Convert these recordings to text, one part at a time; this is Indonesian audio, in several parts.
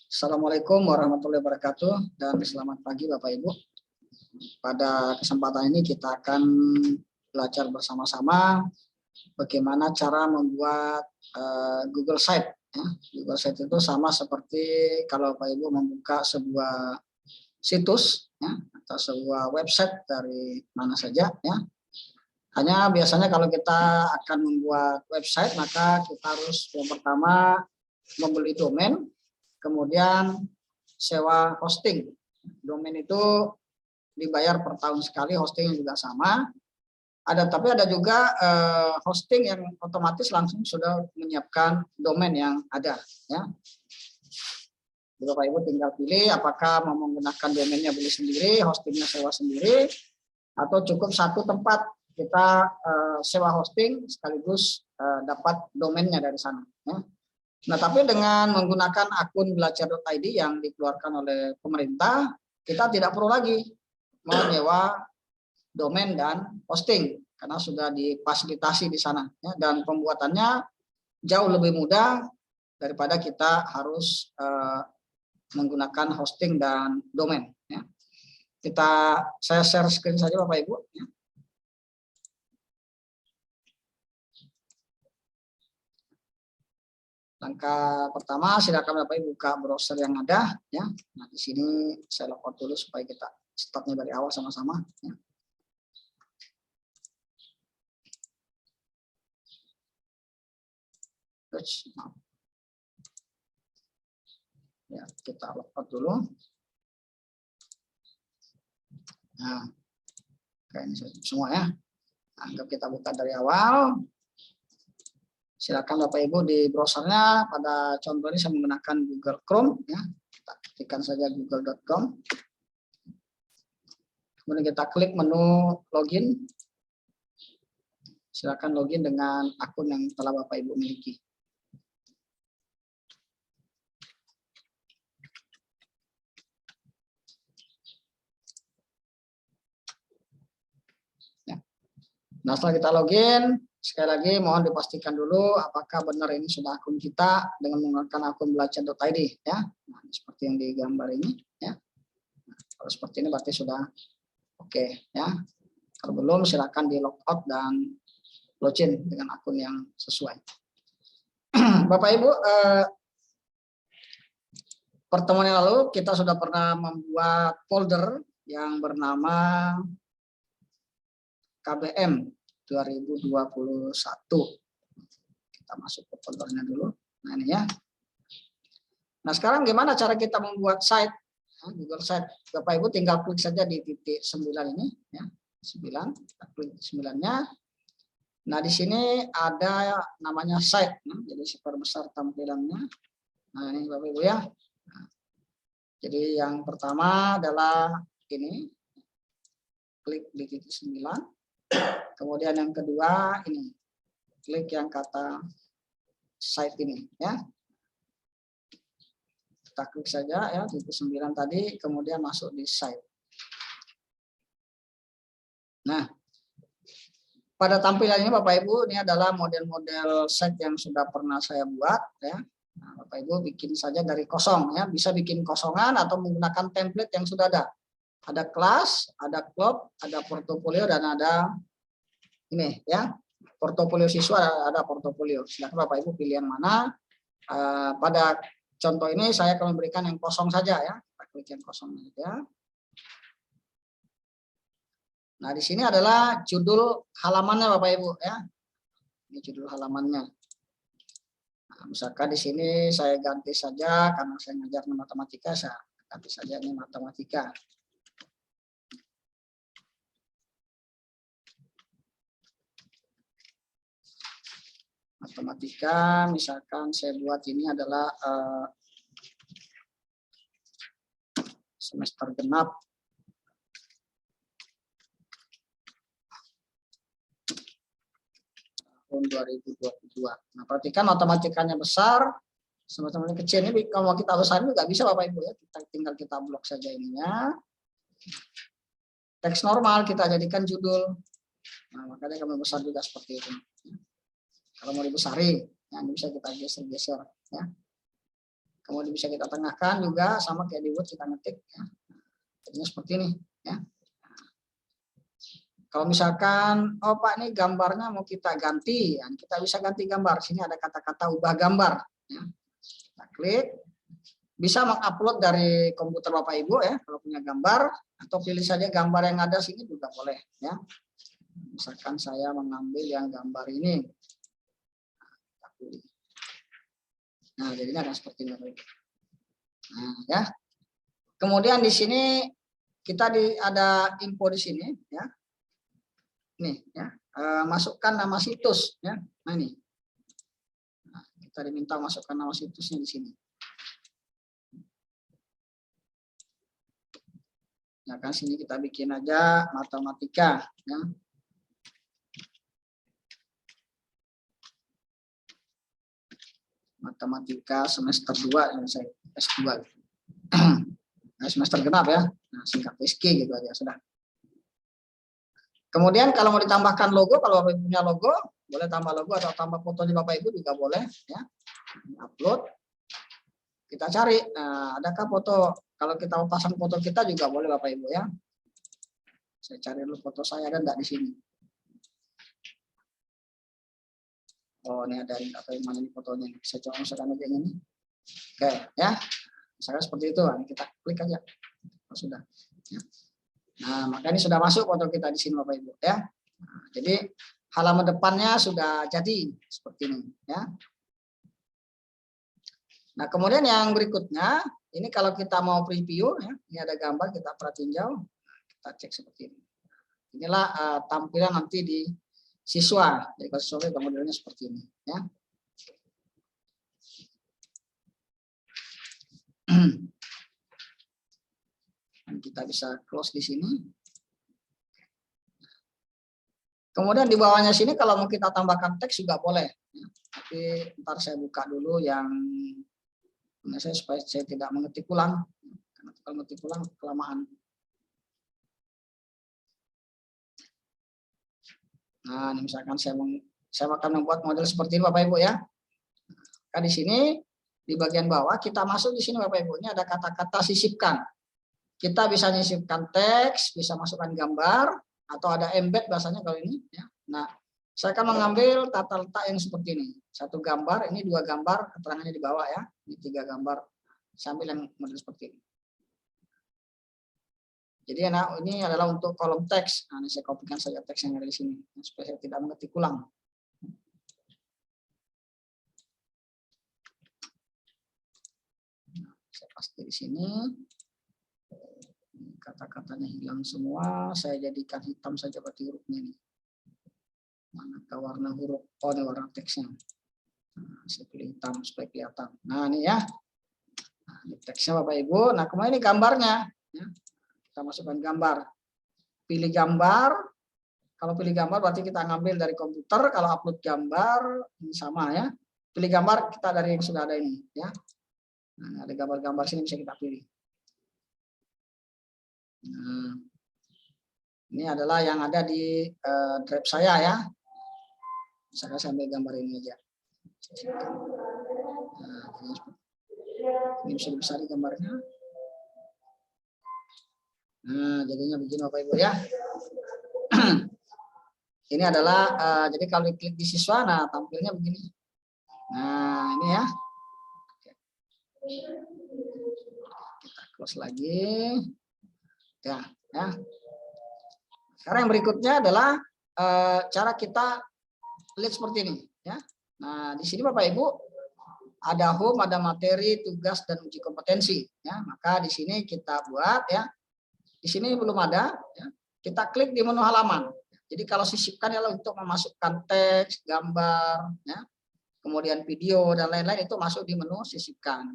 Assalamualaikum warahmatullahi wabarakatuh dan selamat pagi Bapak Ibu. Pada kesempatan ini kita akan belajar bersama-sama bagaimana cara membuat Google Site. Google Site itu sama seperti kalau Bapak Ibu membuka sebuah situs atau sebuah website dari mana saja ya. Hanya biasanya kalau kita akan membuat website maka kita harus yang pertama membeli domain, kemudian sewa hosting. Domain itu dibayar per tahun sekali, hosting juga sama. Tapi ada juga hosting yang otomatis langsung sudah menyiapkan domain yang ada. Ya. Bapak Ibu tinggal pilih apakah mau menggunakan domainnya beli sendiri, hostingnya sewa sendiri, atau cukup satu tempat kita sewa hosting sekaligus dapat domainnya dari sana. Ya. Nah, tapi dengan menggunakan akun belajar.id yang dikeluarkan oleh pemerintah, kita tidak perlu lagi menyewa domain dan hosting karena sudah difasilitasi di sana. Ya. Dan pembuatannya jauh lebih mudah daripada kita harus menggunakan hosting dan domain. Ya. Saya share screen saja Bapak Ibu. Ya. Langkah pertama, silakan Bapak Ibu buka browser yang ada ya. Nah, di sini saya logout dulu supaya kita startnya dari awal sama-sama ya. Ya, kita logout dulu. Nah, kayaknya semua ya. Anggap kita buka dari awal. Silakan Bapak Ibu di browsernya, pada contoh ini saya menggunakan Google Chrome ya. Kita ketikkan saja google.com. Kemudian kita klik menu login. Silakan login dengan akun yang telah Bapak Ibu miliki. Ya. Nah, setelah kita login, sekali lagi mohon dipastikan dulu apakah benar ini sudah akun kita dengan menggunakan akun belajar.id ya. Nah, seperti yang digambar ini ya. Nah, kalau seperti ini berarti sudah oke ya. Kalau belum silakan di logout dan login dengan akun yang sesuai. Bapak Ibu, pertemuan yang lalu kita sudah pernah membuat folder yang bernama KBM 2021. Kita masuk ke foldernya dulu. Nah, ini ya. Nah, sekarang gimana cara kita membuat site Google Site? Bapak Ibu tinggal klik saja di titik 9 ini ya. 9, kita klik 9-nya. Nah, di sini ada namanya site, jadi diperbesar tampilannya. Nah, ini Bapak Ibu ya. Nah, jadi yang pertama adalah ini, klik di titik 9. Kemudian yang kedua ini, klik yang kata site ini ya. Kita klik saja ya titik 9 tadi, kemudian masuk di site. Nah, pada tampilan ini Bapak Ibu, ini adalah model-model site yang sudah pernah saya buat ya. Nah, Bapak Ibu bikin saja dari kosong ya, bisa bikin kosongan atau menggunakan template yang sudah ada. Ada kelas, ada klub, ada portofolio dan ada ini ya. Portofolio siswa, ada portofolio. Silakan Bapak Ibu pilih yang mana. Pada contoh ini saya akan memberikan yang kosong saja ya. Kita klik yang kosong saja. Nah, di sini adalah judul halamannya Bapak Ibu ya. Ini judul halamannya. Nah, misalkan di sini saya ganti saja karena saya ngajar matematika, saya ganti saja ini matematika. Matematika, misalkan saya buat ini adalah semester genap. Tahun 2022. Nah, perhatikan matematikanya besar, sama-sama kecil ini kalau kita besarin nggak bisa Bapak Ibu ya. Tinggal kita blok saja ininya. Teks normal kita jadikan judul. Nah, makanya kami besar juga seperti itu. Kalau mau dibesarin, ya, ini bisa kita geser-geser ya. kemudian bisa kita tengahkan juga sama kayak di Word kita ngetik ya. Jadinya seperti ini ya. Kalau misalkan oh Pak ini gambarnya mau kita ganti ya, kita bisa ganti gambar. Sini ada kata-kata ubah gambar ya. Kita klik, bisa mengupload dari komputer Bapak Ibu ya kalau punya gambar, atau pilih saja gambar yang ada sini juga boleh ya. Misalkan saya mengambil yang gambar ini. Nah, jadinya akan seperti ini. Nah, ya. Kemudian di sini kita ada info di sini ya. Nih ya, masukkan nama situs ya. Nah ini. Nah, kita diminta masukkan nama situsnya di sini. Ya kan sini kita bikin aja matematika ya. Matematika semester 2 yang saya S2. Nah, semester genap ya. Nah, singkat SK gitu aja sudah. Kemudian kalau mau ditambahkan logo, kalau punya logo, boleh tambah logo atau tambah foto di Bapak Ibu juga boleh ya. Upload. Kita cari, nah, adakah foto? Kalau kita mau pasang foto kita juga boleh Bapak Ibu ya. Saya cari dulu foto saya, ada enggak di sini? Oh, ini ada atau yang mana ini fotonya? Saya coba masukkan aja ini. Oke, ya. Misalkan seperti itu, nah, kita klik aja. Oh, sudah. Ya. Nah, maka ini sudah masuk foto kita di sini Bapak Ibu ya. Nah, jadi halaman depannya sudah jadi seperti ini ya. Nah, kemudian yang berikutnya, ini kalau kita mau preview ya, ini ada gambar kita pratinjau, kita cek seperti ini. Inilah tampilan nanti di siswa. Jadi kalau siswa itu modelnya seperti ini ya. Dan kita bisa close di sini. Kemudian di bawahnya sini kalau mau kita tambahkan teks juga boleh. Ya. Tapi ntar saya buka dulu yang saya supaya saya tidak mengetik ulang. Karena kalau mengetik ulang kelamaan. Nah, ini misalkan saya akan membuat model seperti ini Bapak Ibu ya. Nah, di sini di bagian bawah kita masuk di sini Bapak Ibu, ini ada kata-kata sisipkan. Kita bisa menyisipkan teks, bisa masukkan gambar, atau ada embed bahasanya kalau ini ya. Nah, saya akan mengambil tata letak yang seperti ini. Satu gambar, ini dua gambar, keterangannya di bawah ya. Ini tiga gambar. Sambil yang model seperti ini. Jadi nah, ini adalah untuk kolom teks. Nah, ini saya kopikan saja teks yang ada di sini supaya saya tidak mengetik ulang. Nah, saya paste di sini. Kata-katanya hilang semua. Saya jadikan hitam saja berarti hurufnya ini. Manakah warna huruf? Oh, ini warna teksnya. Nah, saya pilih hitam supaya kelihatan. Nah, ini ya. Nah, ini teksnya Bapak Ibu. Nah, kemudian ini gambarnya. Ya. Kita masukkan gambar. Pilih gambar. Kalau pilih gambar berarti kita ngambil dari komputer. Kalau upload gambar ini sama ya. Pilih gambar kita dari yang sudah ada ini ya. Nah, ada gambar-gambar sini bisa kita pilih. Nah, ini adalah yang ada di drive saya ya. Misalkan saya ambil gambar ini aja. Nah, ini bisa dibesari gambarnya. Nah, jadinya begini Bapak Ibu ya. Ini adalah jadi kalau diklik di siswa, nah tampilnya begini. Nah, ini ya. Kita close lagi. Ya, ya. Sekarang yang berikutnya adalah cara kita lihat seperti ini, ya. Nah, di sini Bapak Ibu ada home, ada materi, tugas dan uji kompetensi, ya. Maka di sini kita buat ya. Di sini belum ada, ya. Kita klik di menu halaman. Jadi kalau sisipkan adalah untuk memasukkan teks, gambar, ya. Kemudian video dan lain-lain itu masuk di menu sisipkan.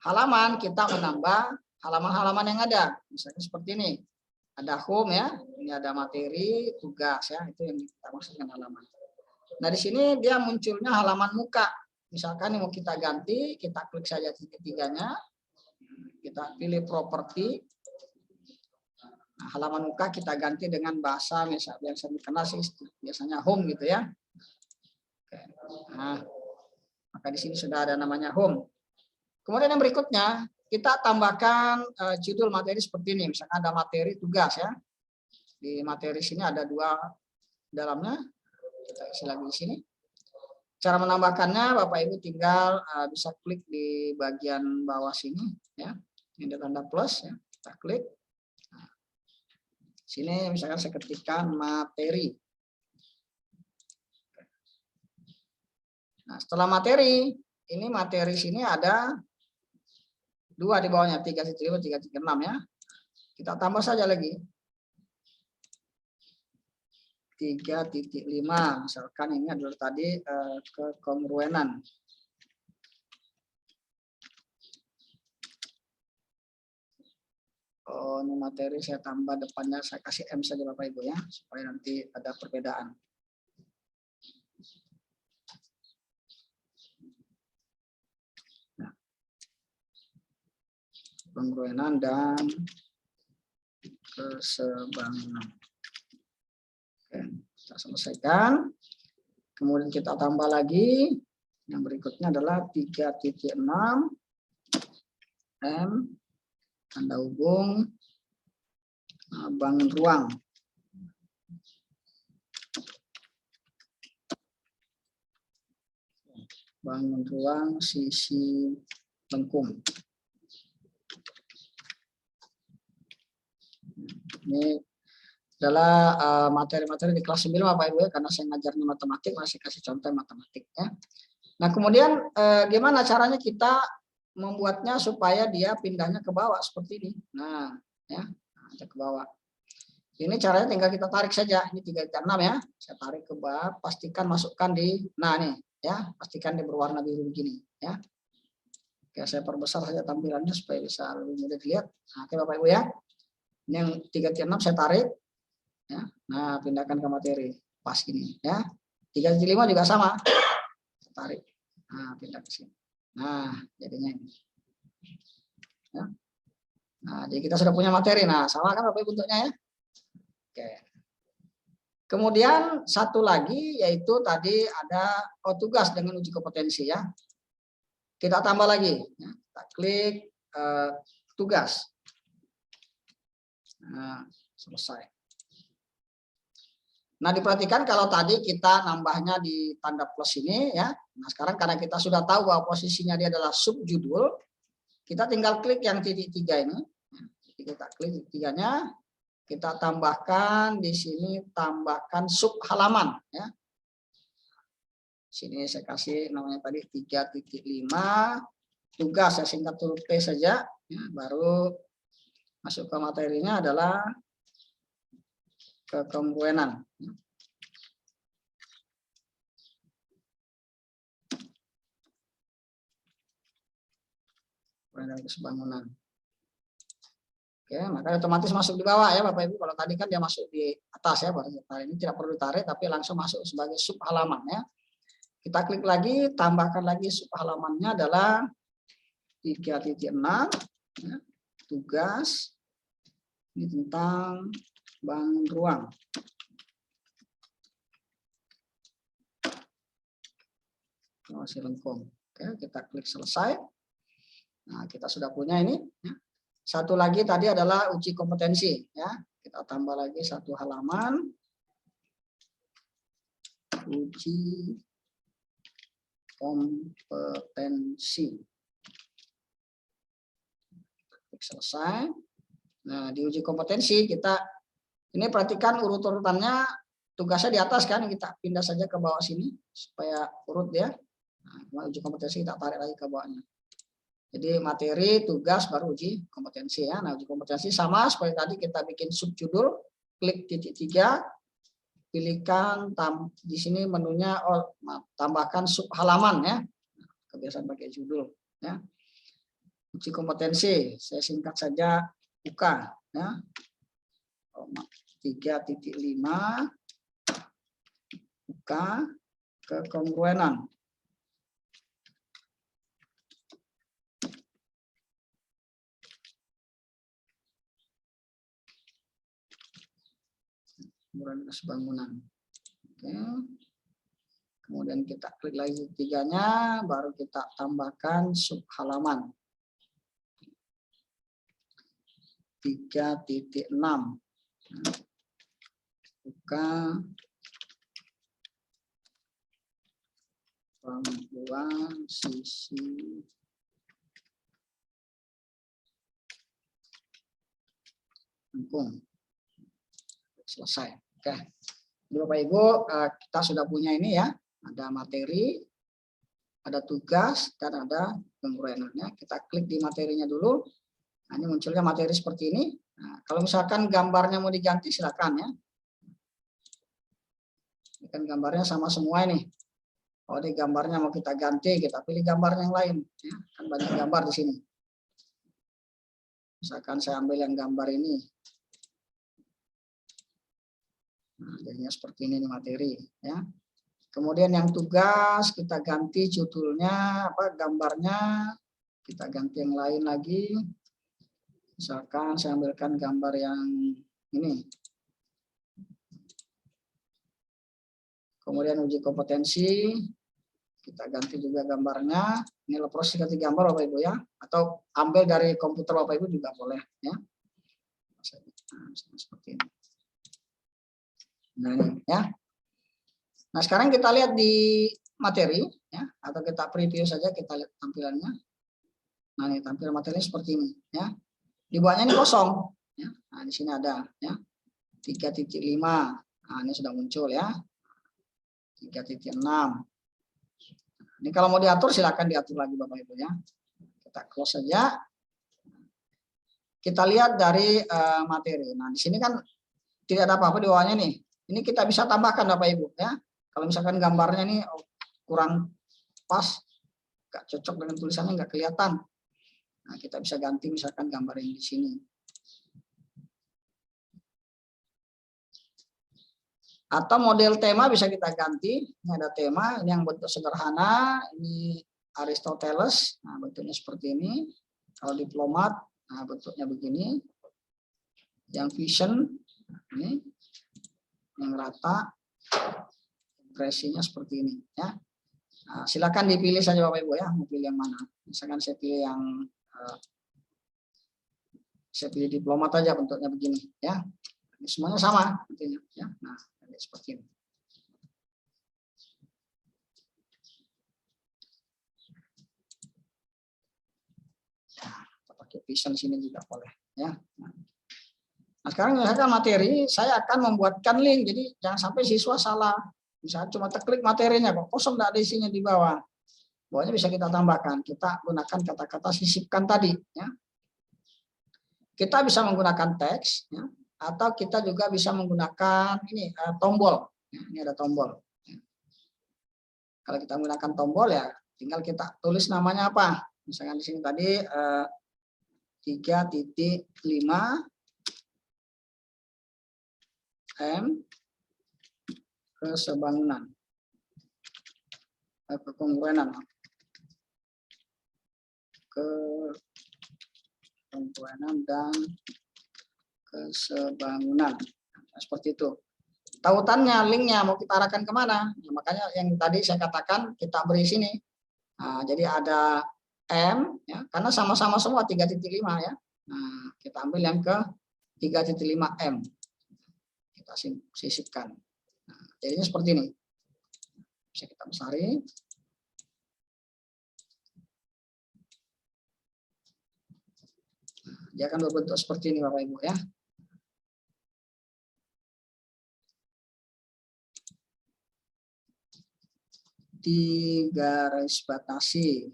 Halaman kita menambah halaman-halaman yang ada, misalnya seperti ini. Ada home ya, ini ada materi, tugas ya, itu yang kita masukkan halaman. Nah di sini dia munculnya halaman muka. Misalkan ini mau kita ganti, kita klik saja titik-tiganya, kita pilih properti. Nah, halaman muka kita ganti dengan bahasa misalnya yang saya kenal sih biasanya home gitu ya. Oke. Nah, maka di sini sudah ada namanya home. Kemudian yang berikutnya, kita tambahkan judul materi seperti ini. Misalkan ada materi tugas ya. Di materi sini ada 2 dalamnya. Kita isi lagi di sini. Cara menambahkannya, Bapak Ibu tinggal bisa klik di bagian bawah sini ya. Ini ada tanda plus ya. Kita klik. Nah, sini misalkan saya ketikkan materi. Nah, setelah materi, ini materi sini ada 2 di bawahnya, 3.5, 3.6 ya. Kita tambah saja lagi. 3.5, misalkan ini adalah tadi kekongruenan. Oh, ini materi saya tambah depannya, saya kasih M saja Bapak Ibu ya, supaya nanti ada perbedaan. Nah, kekongruenan dan kesebangunan. Oke, kita selesaikan. Kemudian kita tambah lagi. Yang berikutnya adalah 3.6 M tanda hubung bangun ruang. Bangun ruang sisi lengkung. Ini adalah materi-materi di kelas 9 Bapak Ibu ya, karena saya ngajarnya matematik, masih kasih contoh matematik ya. Nah, kemudian gimana caranya kita membuatnya supaya dia pindahnya ke bawah seperti ini. Nah, ya, ada ke bawah. Ini caranya tinggal kita tarik saja. Ini 3.6 ya. Saya tarik ke bawah, pastikan masukkan di nih ya, pastikan dia berwarna biru begini ya. Oke, saya perbesar saja tampilannya supaya bisa lebih mudah dilihat. Nah, oke Bapak Ibu ya. Ini yang 3.6 saya tarik ya. Nah, pindahkan ke materi. Pas ini ya. 3.5 juga sama. Saya tarik. Nah, pindah ke sini. Nah, jadinya ini. Ya. Nah, jadi kita sudah punya materi. Nah, sama kan Bapak Ibu bentuknya ya. Oke. Kemudian satu lagi yaitu tadi ada tugas dengan uji kompetensi ya. Kita tambah lagi. Ya. Kita klik tugas. Nah, selesai. Nah, diperhatikan kalau tadi kita nambahnya di tanda plus ini ya. Nah, sekarang karena kita sudah tahu bahwa posisinya dia adalah subjudul, kita tinggal klik yang titik 3 ini. Kita klik titik 3-nya, kita tambahkan di sini, tambahkan sub halaman ya. Sini saya kasih namanya tadi 3.5 tugas, saya singkat huruf T saja ya, baru masuk ke materinya adalah kekongruenan. Kesebangunan. Oke, maka otomatis masuk di bawah ya Bapak Ibu. Kalau tadi kan dia masuk di atas ya, kali ini tidak perlu ditarik tapi langsung masuk sebagai sub halaman ya. Kita klik lagi, tambahkan lagi sub halamannya adalah 3.6 ya, tugas ini tentang bangun ruang. Masih lengkung. Oke, kita klik selesai. Nah, kita sudah punya ini. Ya. Satu lagi tadi adalah uji kompetensi. Ya, kita tambah lagi satu halaman. Uji kompetensi. Klik selesai. Nah, di uji kompetensi kita ini perhatikan urut-urutannya, tugasnya di atas kan, kita pindah saja ke bawah sini supaya urut ya. Nah, uji kompetensi kita tarik lagi ke bawahnya. Jadi materi, tugas, baru uji kompetensi ya. Nah, uji kompetensi sama seperti tadi kita bikin subjudul, klik titik 3, pilihkan di sini menunya tambahkan sub halaman ya. Kebiasaan pakai judul ya. Uji kompetensi, saya singkat saja UK ya. 3.5 UK kekongruenan. Kesebangunan. Oke. Kemudian kita klik lagi tiganya, baru kita tambahkan sub halaman 3.6. Buka pembuang sisi lengkung. Selesai. Oke. Bapak Ibu, kita sudah punya ini ya. Ada materi, ada tugas, dan ada penguraiannya. Kita klik di materinya dulu. Nah, ini munculnya materi seperti ini. Nah, kalau misalkan gambarnya mau diganti, silakan ya. Ini kan gambarnya sama semua ini. Oh, ini gambarnya mau kita ganti, kita pilih gambar yang lain. Ya, kan banyak gambar di sini. Misalkan saya ambil yang gambar ini. Nah, jadinya seperti ini nih materi. Ya. Kemudian yang tugas kita ganti judulnya, gambarnya kita ganti yang lain lagi. Misalkan saya ambilkan gambar yang ini. Kemudian uji kompetensi, kita ganti juga gambarnya. Ini proses ganti gambar Bapak Ibu ya, atau ambil dari komputer Bapak Ibu juga boleh ya. Nah, seperti ini. Nah, ini ya. Nah, sekarang kita lihat di materi ya, atau kita preview saja, kita lihat tampilannya. Nah, ini tampilan materinya seperti ini ya. Di bawahnya ini kosong ya. Nah, di sini ada ya 3.5. Nah, ini sudah muncul ya. 3.6. Ini kalau mau diatur silakan diatur lagi Bapak Ibu ya. Kita close saja. Kita lihat dari materi. Nah, di sini kan tidak ada apa-apa di bawahnya nih. Ini kita bisa tambahkan Bapak Ibu ya. Kalau misalkan gambarnya ini kurang pas, nggak cocok dengan tulisannya, nggak kelihatan. Nah, kita bisa ganti misalkan gambar yang di sini. Atau model tema bisa kita ganti. Ini ada tema, ini yang bentuk sederhana, ini Aristoteles, nah bentuknya seperti ini. Kalau diplomat, nah bentuknya begini. Yang vision, ini. Yang rata, impresinya seperti ini. Ya. Nah, silakan dipilih saja Bapak Ibu ya, mau pilih yang mana. Misalkan saya pilih yang diplomat aja, bentuknya begini ya. Ini semuanya sama bentuknya ya. Nah, seperti ini. Nah, kita pakai vision sini juga boleh ya. Nah, sekarang misalkan materi, saya akan membuatkan link, jadi jangan sampai siswa salah. Misalnya cuma klik materinya kok kosong, tidak ada isinya di bawah. Bawahnya bisa kita tambahkan. Kita gunakan kata-kata sisipkan tadi ya. Kita bisa menggunakan teks ya, atau kita juga bisa menggunakan ini tombol. Ya, ini ada tombol. Ya. Kalau kita menggunakan tombol ya tinggal kita tulis namanya apa. Misalkan di sini tadi 3.5 M kesebangunan, kekongruenan, dan kesebangunan. Nah, seperti itu. Tautannya, linknya mau kita arahkan kemana? Nah, makanya yang tadi saya katakan kita beri sini. Nah, jadi ada M, ya, karena sama-sama semua 3.5 ya. Nah, kita ambil yang ke 3.5 M. Kita sisipkan. Nah, jadinya seperti ini. Bisa kita besari. Dia akan berbentuk seperti ini Bapak Ibu ya. Di garis batasi.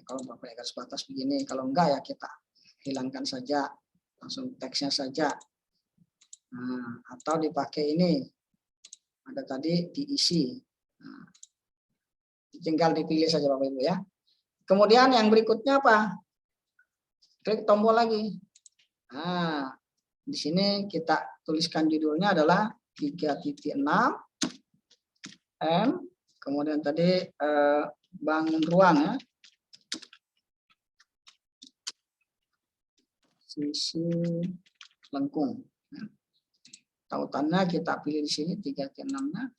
Kalau Bapak garis batas begini, kalau enggak ya kita hilangkan saja, langsung teksnya saja. Nah, atau dipakai ini, ada tadi diisi. Nah, tinggal dipilih saja Bapak Ibu ya. Kemudian yang berikutnya apa? Klik tombol lagi. Nah, di sini kita tuliskan judulnya adalah 3.6 M. Kemudian tadi bangun ruang ya. Sisi lengkung. Tautannya kita pilih di sini 3.6-nya,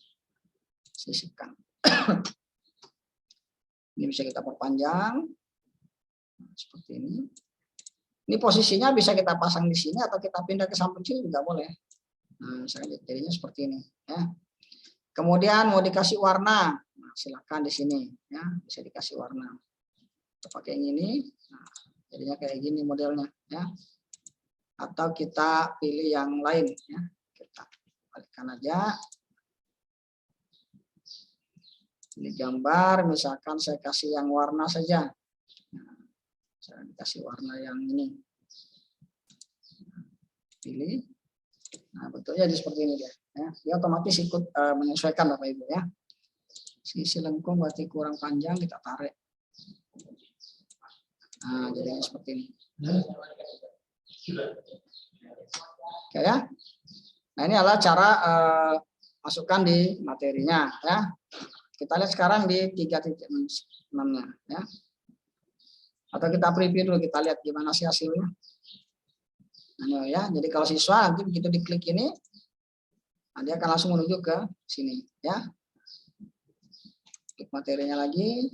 sisipkan. Ini bisa kita perpanjang seperti ini. Ini posisinya bisa kita pasang di sini atau kita pindah ke samping sini juga boleh. Nah, misalnya jadinya seperti ini ya. Kemudian mau dikasih warna, nah, silakan di sini ya, bisa dikasih warna. Kita pakai yang ini, nah, jadinya kayak gini modelnya ya. Atau kita pilih yang lain ya. Kita balikkan aja. Ini gambar, misalkan saya kasih yang warna saja. Nah, saya dikasih warna yang ini. Pilih. Nah, bentuknya jadi seperti ini dia. Ya, dia otomatis ikut menyesuaikan Bapak Ibu ya. Sisi lengkung berarti kurang panjang, kita tarik. Nah, jadinya seperti ini. Oke ya. Nah, ini adalah cara masukkan di materinya ya. Kita lihat sekarang di 3.6-nya ya. Atau kita preview dulu, kita lihat gimana sih hasilnya. Nah, ya, jadi kalau siswa nanti begitu diklik ini, nah, dia akan langsung menuju ke sini ya. Klik materinya lagi,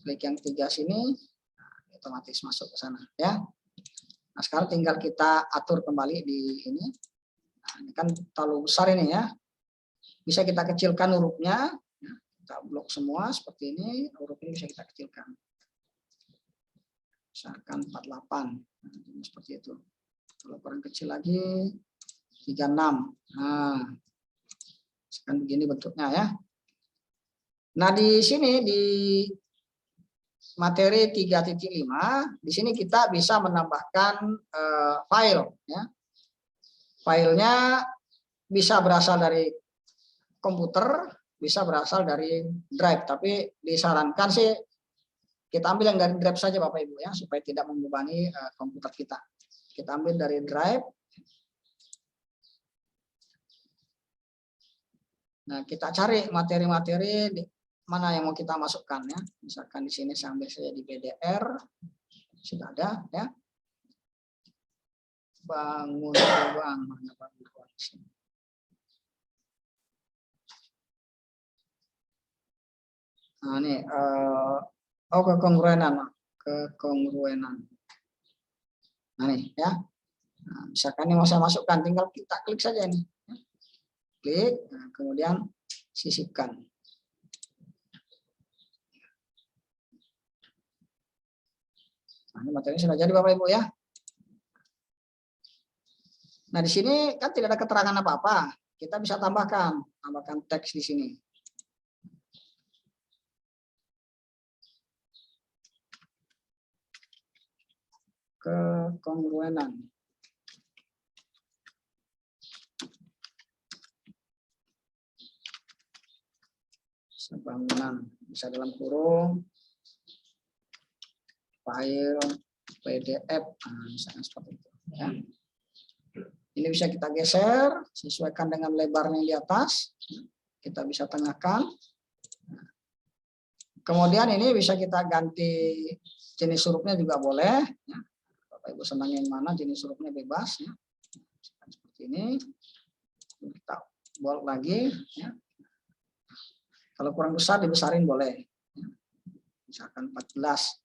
klik yang 3 sini, nah, otomatis masuk ke sana ya. Nah, sekarang tinggal kita atur kembali di ini. Nah, ini kan terlalu besar ini ya. Bisa kita kecilkan hurufnya. Kita blok semua seperti ini, huruf ini bisa kita kecilkan. Misalkan 48. Nah, seperti itu. Kalau kurang kecil lagi 36. Nah, sekarang begini bentuknya ya. Nah, di sini di materi 3.5, di sini kita bisa menambahkan file ya. Filenya bisa berasal dari komputer, bisa berasal dari drive, tapi disarankan sih kita ambil yang dari drive saja Bapak Ibu ya, supaya tidak membebani komputer kita. Kita ambil dari drive. Nah, kita cari materi-materi mana yang mau kita masukkan ya. Misalkan di sini saya ambil saja di BDR, sudah ada ya. Bangun ruang, mana bangun ruang di sini. Nah, ini kekongruenan. Nah, nih ya. Nah, misalkan ini mau saya masukkan, tinggal kita klik saja nih. Klik, nah, kemudian sisipkan. Nah, ini materinya sudah jadi Bapak Ibu ya. Nah, di sini kan tidak ada keterangan apa-apa. Kita bisa tambahkan teks di sini. Kekongruenan. Sebangunan, bisa dalam kurung, file, PDF, nah, misalnya seperti itu. Ya. Ini bisa kita geser, sesuaikan dengan lebarnya yang di atas. Kita bisa tengahkan. Kemudian ini bisa kita ganti jenis hurufnya juga boleh. Ya. Bapak Ibu senang yang mana, jenis hurufnya bebas. Ya. Seperti ini. Kita bolak lagi. Ya. Kalau kurang besar, dibesarin boleh. Ya. Misalkan 14.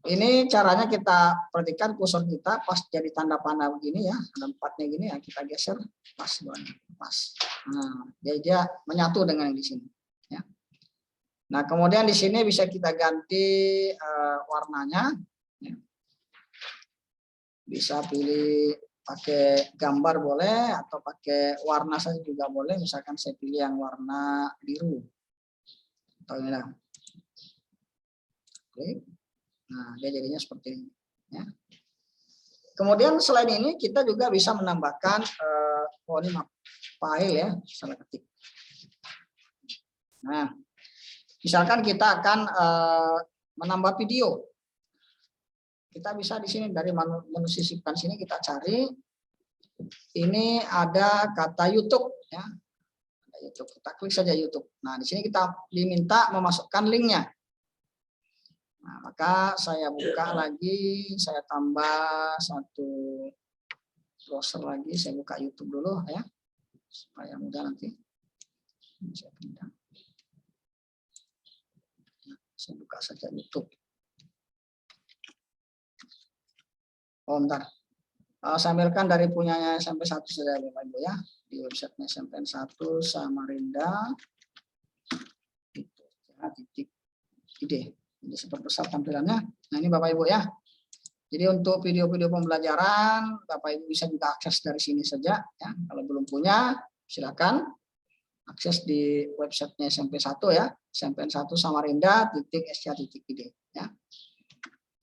Ini caranya kita perhatikan kursor kita pas jadi tanda panah begini ya, ada 4-nya gini ya, kita geser pas. Nah, dia menyatu dengan yang di sini ya. Nah, kemudian di sini bisa kita ganti warnanya ya. Bisa pilih pakai gambar boleh atau pakai warna saja juga boleh, misalkan saya pilih yang warna biru. Atau ini lah. Oke. Nah, dia jadinya seperti ini. Ya. Kemudian selain ini kita juga bisa menambahkan file ya, salah ketik. Nah, misalkan kita akan menambah video. Kita bisa di sini dari menu sisipkan sini kita cari. Ini ada kata YouTube ya. Ada YouTube. Kita klik saja YouTube. Nah, di sini kita diminta memasukkan linknya. Nah, maka saya buka lagi, saya tambah satu browser lagi, saya buka YouTube dulu ya, supaya mudah nanti. Saya pindah. Saya buka saja YouTube. Oh, bentar. Sambilkan dari punyanya SMP 1 saja Bapak Ibu ya. Di websitenya SMP 1 Samarinda. Titik ide. Ini seperti besar tampilannya. Nah, ini Bapak Ibu ya. Jadi untuk video-video pembelajaran, Bapak Ibu bisa juga akses dari sini saja. Ya. Kalau belum punya, silakan akses di websitenya SMP 1 ya. SMP 1 Samarinda .sc.id ya.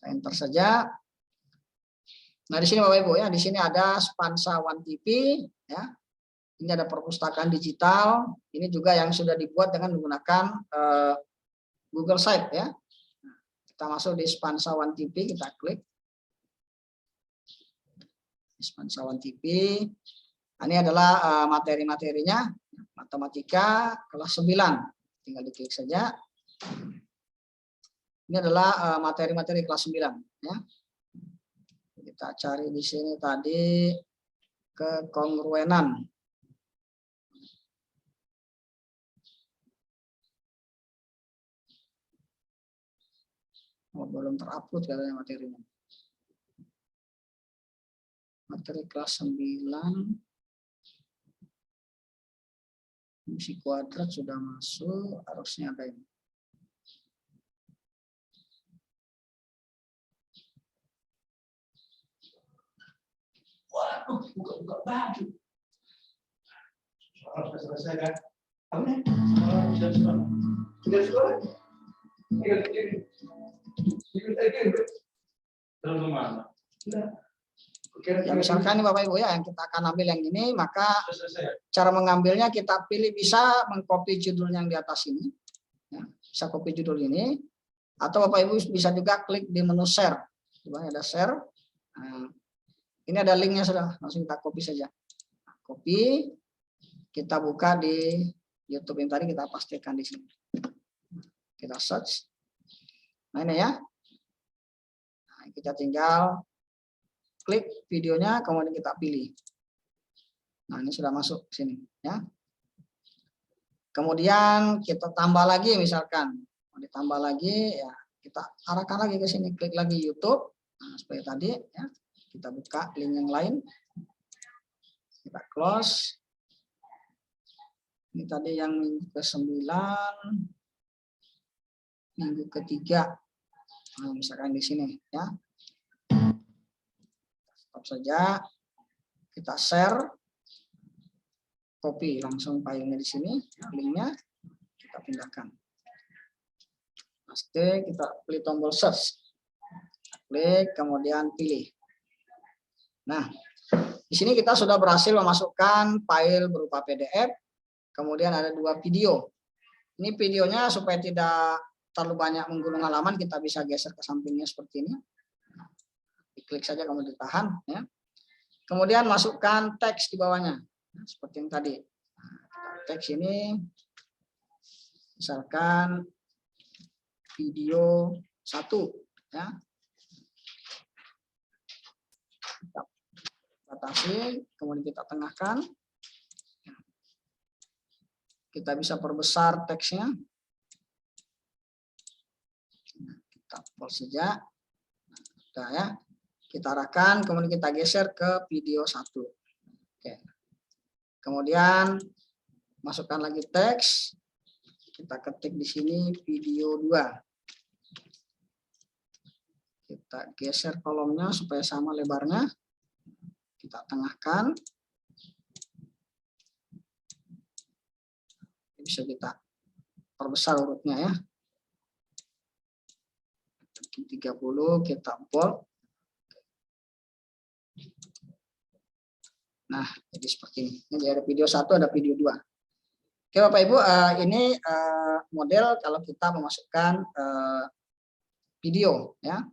Enter saja. Nah, di sini Bapak Ibu ya, di sini ada Spansa One TV ya. Ini ada perpustakaan digital. Ini juga yang sudah dibuat dengan menggunakan Google Site ya. Kita masuk di Spansa One TV, kita klik. Spansa One TV. Ini adalah materi-materinya, matematika kelas 9. Tinggal diklik saja. Ini adalah materi-materi kelas 9 ya. Kita cari di sini tadi kekongruenan. Oh, belum terupload katanya materinya. Materi kelas 9. Fungsi kuadrat sudah masuk, harusnya ada ini. Waduh, buka-buka baju. Soal sudah selesai kan? Kamu sudah sekolah? Sudah sekolah? Terus mana? Ya, misalkan nih Bapak Ibu ya, yang kita akan ambil yang ini, maka cara mengambilnya kita pilih bisa mengcopy judul yang di atas ini, ya, bisa copy judul ini, atau Bapak Ibu bisa juga klik di menu share, coba ada share, nah, ini ada linknya sudah, langsung kita copy saja, copy, kita buka di YouTube yang tadi kita pastikan di sini, kita search, nah ini ya, nah, kita tinggal klik videonya, kemudian kita pilih. Nah, ini sudah masuk ke sini ya. Kemudian kita tambah lagi misalkan, mau ditambah lagi ya, kita arahkan lagi ke sini, klik lagi YouTube. Nah, seperti tadi ya. Kita buka link yang lain. Kita close. Ini tadi yang minggu ke-9, minggu ke-3. Nah, misalkan di sini ya. Stop saja, kita share, copy langsung filenya di sini, linknya kita pindahkan. Pasti kita pilih tombol search, klik kemudian pilih. Nah, di sini kita sudah berhasil memasukkan file berupa PDF, kemudian ada 2 video. Ini videonya supaya tidak terlalu banyak menggulung halaman, kita bisa geser ke sampingnya seperti ini. Klik saja kemudian ditahan ya. Kemudian masukkan teks di bawahnya seperti yang tadi. Teks ini misalkan video 1 ya. Kita batasi, kemudian kita tengahkan. Kita bisa perbesar teksnya. Kita pause saja. Nah, ya. Kita arahkan, kemudian kita geser ke video 1. Oke. Kemudian masukkan lagi teks. Kita ketik di sini video 2. Kita geser kolomnya supaya sama lebarnya. Kita tengahkan. Bisa kita perbesar urutnya ya. 30 kita bold. Nah, jadi seperti ini. Ini ada video 1, ada video 2. Oke Bapak Ibu, ini model kalau kita memasukkan video ya.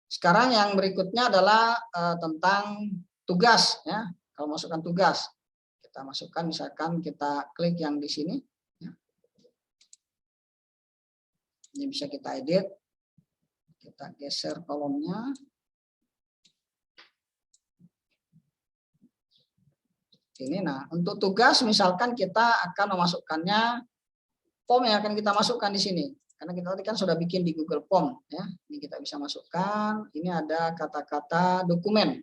Sekarang yang berikutnya adalah tentang tugas ya. Kalau masukkan tugas, kita masukkan misalkan kita klik yang di sini. Ya. Ini bisa kita edit, kita geser kolomnya. Ini nah untuk tugas misalkan kita akan memasukkannya form yang akan kita masukkan di sini. Karena kita tadi kan sudah bikin di Google Form, ya. Ini kita bisa masukkan. Ini ada kata-kata dokumen,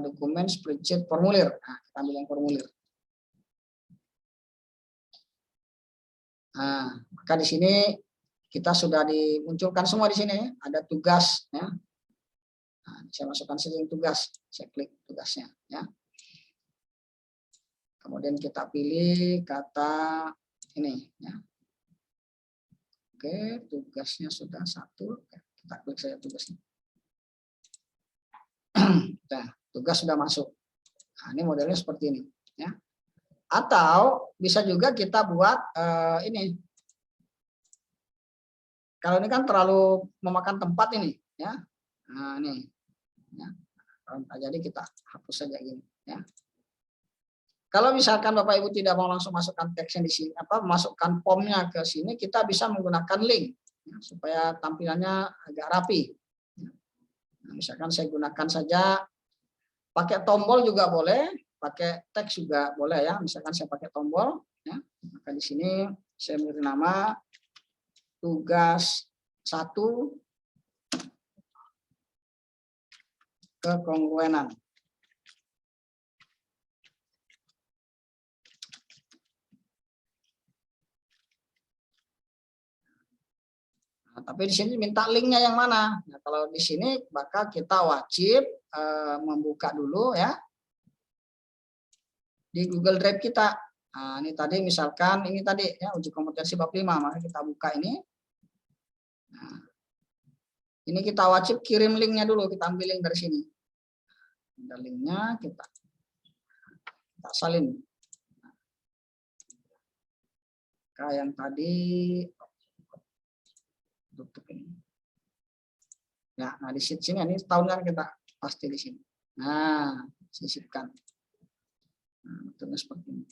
dokumen spreadsheet formulir. Nah, kita ambil yang formulir. Nah, maka di sini kita sudah dimunculkan semua di sini. Ada tugas, ya. Nah, saya masukkan saja yang tugas. Saya klik tugasnya, ya. Kemudian kita pilih kata ini, ya. Oke, tugasnya sudah satu. Kita klik saja tugasnya. Nah, tugas sudah masuk. Nah, ini modelnya seperti ini, ya. Atau bisa juga kita buat ini. Kalau ini kan terlalu memakan tempat ini, ya. Nah, ini, ya. Jadi kita hapus saja gini, ya. Kalau misalkan Bapak Ibu tidak mau langsung masukkan teksnya di sini, masukkan formnya ke sini, kita bisa menggunakan link, ya, supaya tampilannya agak rapi. Nah, misalkan saya gunakan saja pakai tombol juga boleh, pakai teks juga boleh, ya. Misalkan saya pakai tombol, ya, maka di sini saya beri nama tugas 1 kekongruenan. Nah, tapi di sini minta linknya yang mana? Nah, kalau di sini maka kita wajib membuka dulu, ya, di Google Drive kita. Nah, ini tadi misalkan ini tadi, ya, uji kompetensi bab 5, maka kita buka ini. Nah, ini kita wajib kirim linknya dulu, kita ambil link dari sini. Ada linknya, kita salin. Nah, yang tadi tutup ini. Ya, nah di sini ini tahunnya kita pasti di sini. Nah, sisipkan. Nah, bentuknya seperti ini.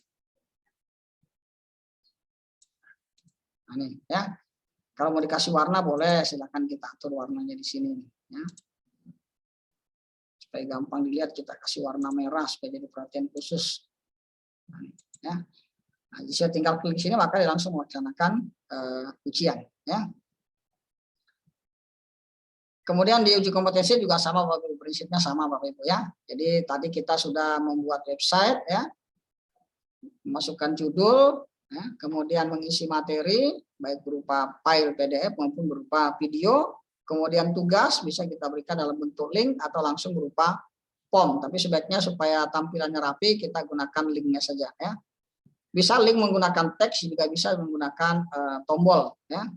Nah, ini, ya. Kalau mau dikasih warna boleh, silakan kita atur warnanya di sini, ya. Supaya gampang dilihat, kita kasih warna merah supaya jadi perhatian khusus. Nah, ya. Nah, jika tinggal klik sini maka dia langsung melaksanakan ujian, ya. Kemudian di uji kompetensi juga sama Bapak Ibu, prinsipnya sama Bapak Ibu, ya. Jadi tadi kita sudah membuat website, ya. Masukkan judul, ya, kemudian mengisi materi baik berupa file PDF maupun berupa video, kemudian tugas bisa kita berikan dalam bentuk link atau langsung berupa form, tapi sebaiknya supaya tampilannya rapi kita gunakan linknya saja, ya. Bisa link menggunakan teks, juga bisa menggunakan tombol, ya.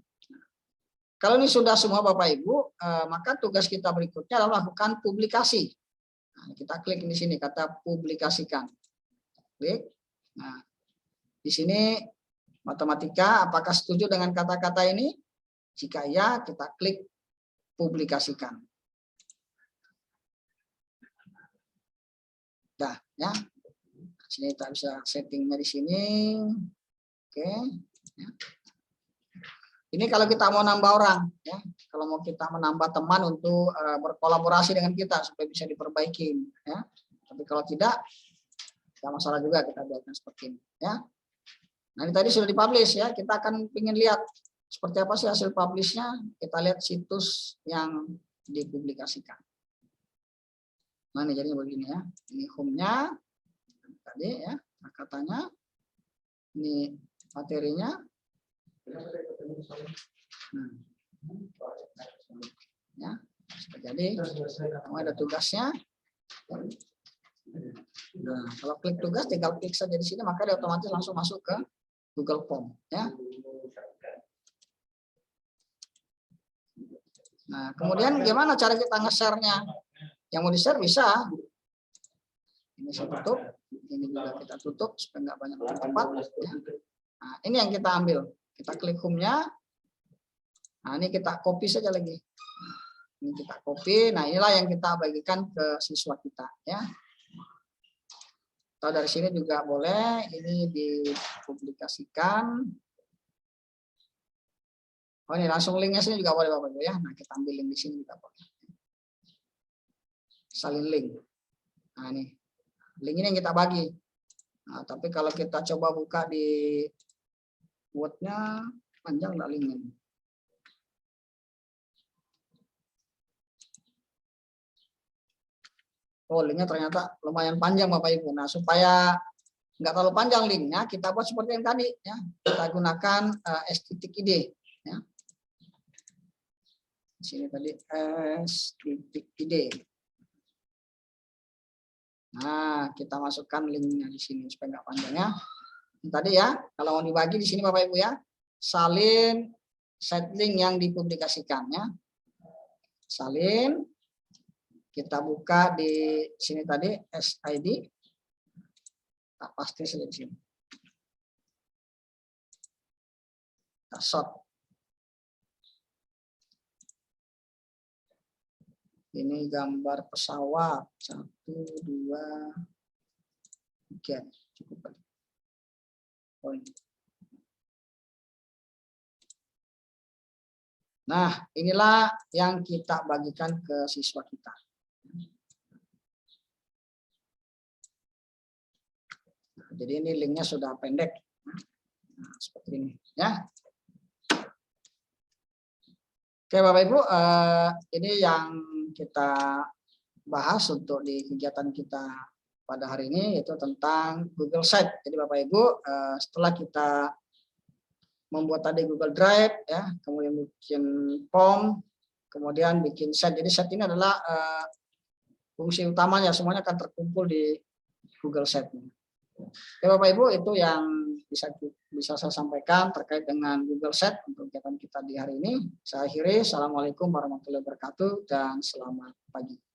Kalau ini sudah semua Bapak Ibu, maka tugas kita berikutnya adalah melakukan publikasi. Nah, kita klik di sini kata publikasikan. Klik. Nah, di sini matematika, apakah setuju dengan kata-kata ini? Jika ya, kita klik publikasikan. Dah, ya. Sini kita bisa settingnya di sini. Oke. Ya. Ini kalau kita mau nambah orang, ya. Kalau mau kita menambah teman untuk berkolaborasi dengan kita supaya bisa diperbaiki, ya. Tapi kalau tidak, tidak masalah juga kita buatkan seperti ini, ya. Nah, ini tadi sudah dipublish, ya. Kita akan ingin lihat seperti apa sih hasil publishnya. Kita lihat situs yang dipublikasikan. Nah, ini jadi begini, ya. Ini home-nya tadi, ya. Nah, katanya ini materinya. Nah, ya, jadi ada tugasnya. Nah, kalau klik tugas, tinggal klik saja di sini, maka dia otomatis langsung masuk ke Google Form, ya. Nah, kemudian gimana cara kita nge-share-nya? Yang mau di-share bisa. Ini saya tutup, ini juga kita tutup supaya nggak banyak tempat. Ya. Nah, ini yang kita ambil. Kita klik home-nya. Nah, ini kita copy saja lagi. Ini kita copy. Nah, inilah yang kita bagikan ke siswa kita, ya. Atau dari sini juga boleh. Ini dipublikasikan. Oh, ini langsung linknya sini juga boleh Bapak Ibu, ya. Nah, kita ambil link di sini juga boleh. Salin link. Nah, ini link ini yang kita bagi. Nah, tapi kalau kita coba buka di Word-nya panjang nggak linknya? Oh, linknya ternyata lumayan panjang Bapak Ibu. Nah, supaya nggak terlalu panjang linknya, kita buat seperti yang tadi ya. Kita gunakan s.id ya. Di sini tadi s.id. Nah, kita masukkan linknya di sini supaya nggak panjang ya. Tadi ya, kalau mau dibagi di sini Bapak Ibu ya, salin set link yang dipublikasikan ya. Salin, kita buka di sini tadi SID, tak pasti di sini. Kita short. Ini gambar pesawat 1, 2, 3 cukup. Poin. Nah, inilah yang kita bagikan ke siswa kita. Jadi ini linknya sudah pendek. Nah, seperti ini ya. Oke Bapak Ibu, ini yang kita bahas untuk di kegiatan kita pada hari ini, yaitu tentang Google Sheet. Jadi Bapak Ibu, setelah kita membuat tadi Google Drive, ya, kemudian bikin form, kemudian bikin sheet. Jadi sheet ini adalah fungsi utamanya, semuanya akan terkumpul di Google Sheet. Ya Bapak Ibu, itu yang bisa saya sampaikan terkait dengan Google Sheet untuk kegiatan kita di hari ini. Saya akhiri. Assalamualaikum warahmatullahi wabarakatuh dan selamat pagi.